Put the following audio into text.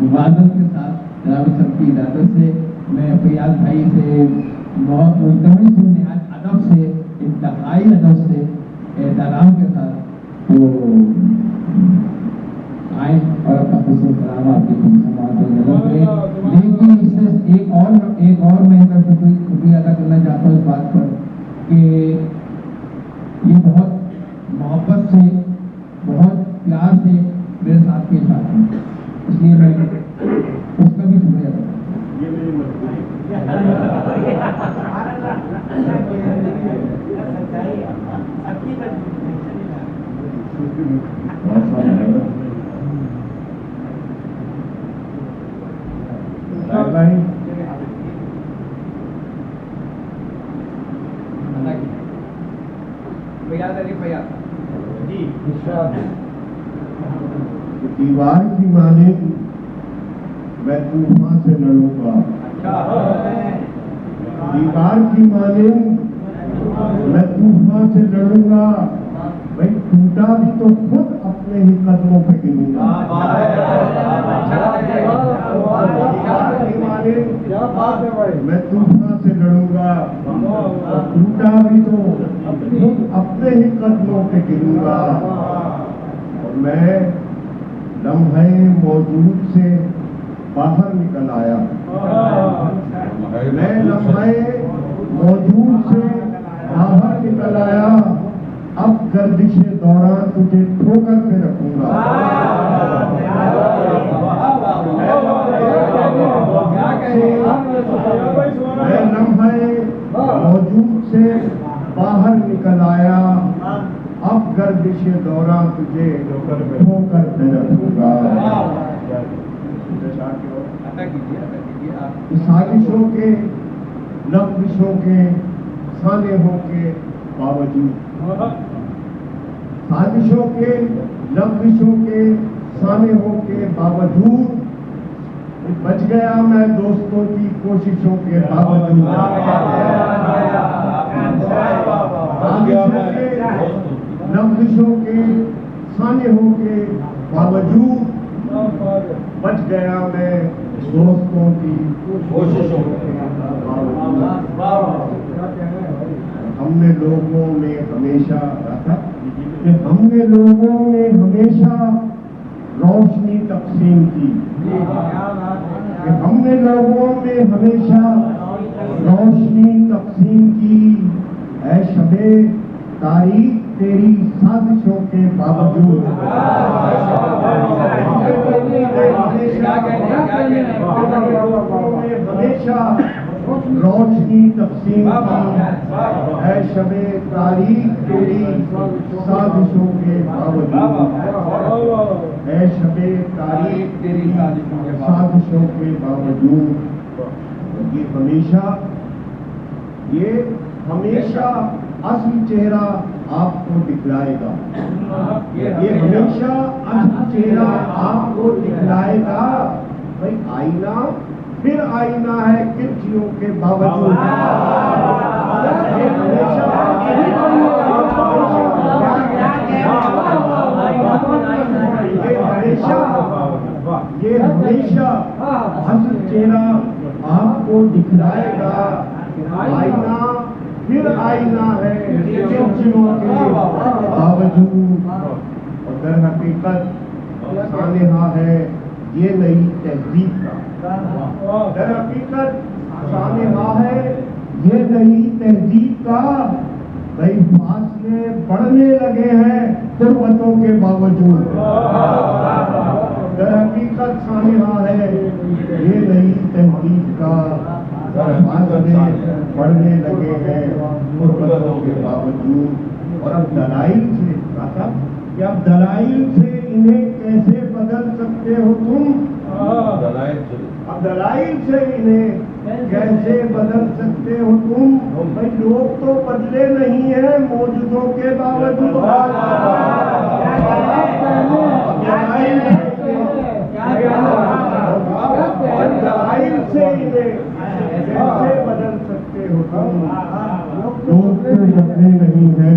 مبادل کے ساتھ جناب سب کی اجازت سے میں فیاض بھائی سے بہت ملتوی سے نہایت ادب سے انتہائی ادب سے احترام کے ساتھ تو آئیں اور اپنا خصوص سلام آپ کی سماعت نظر کریں. لیکن اس سے ایک اور میں شکریہ ادا کرنا چاہتا ہوں اس بات پر کہ یہ بہت محبت سے بہت پیار سے میرے ساتھ پیش آتے ہیں, اس لیے میں اس کا بھی شکریہ ادا کرتا دیوار کی مانند میں طوفان سے لڑوں گا, دیوار کی مانند میں طوفان سے لڑوں گا, بھائی ٹوٹا بھی تو خود اپنے ہی قدموں پہ گروں گا. میں طوفان سے لڑوں گا, ٹوٹا بھی تو خود اپنے ہی قدموں پہ گروں گا. اور میں لمحے موجود سے باہر نکل آیا, میں لمحے موجود سے باہر نکل آیا, اب گردش دوران تجھے ٹھوکر پہ رکھوں گا. میں لمحے موجود سے باہر نکل آیا, اب گردش دوران تجھے ٹھوکر پہ رکھوں گا. سازشوں کے لغزشوں کے سانحوں کے باوجود, سازشوں کے لغزشوں کے سانحوں کے باوجود بچ گیا میں دوستوں کی کوششوں کے باوجود. لغزشوں کے سانحوں کے باوجود بچ گیا میں دوستوں کی کوششوں کے باوجود. ہم نے لوگوں میں ہمیشہ روشنی تقسیم کی, ہم نے لوگوں میں ہمیشہ روشنی تقسیم کی. اے شبے تاریخ تیری سازشوں کے باوجود, ہمیشہ روشنی تقسیم کی. اے شبے تاریخ تیری سازشوں کے باوجود, اے شبے تاریخ تیری سازشوں کے باوجود. یہ ہمیشہ اصل چہرہ آپ کو دکھلائے گا, یہ ہمیشہ اصل چہرہ آپ کو دکھلائے گا. بھائی آئینہ پھر آئینہ ہے کرچیوں کے باوجود. یہ ہمیشہ اصل چہرہ آپ کو دکھلائے گا. آئینہ پھر آئینہ ہے کرچیوں کے باوجود. اور در حقیقت سانحہ ہے یہ نئی تہذیب کا, در حقیقت سانحہ ہے یہ نئی تہذیب کا. بھائی فاصلے بڑھنے لگے ہیں قربتوں کے باوجود. در حقیقت سانحہ ہے یہ نئی تہذیب کا. فاصلے بڑھنے لگے ہیں قربتوں کے باوجود. اور اب دلائل سے اب دلائل سے انہیں کیسے بدل سکتے ہو تم, اب دلائل سے انہیں کیسے بدل سکتے ہو تم. بھائی لوگ تو بدلے نہیں ہیں موجودوں کے باوجود. دلائل سے انہیں کیسے بدل سکتے ہو تم. لوگ تو بدلے نہیں ہیں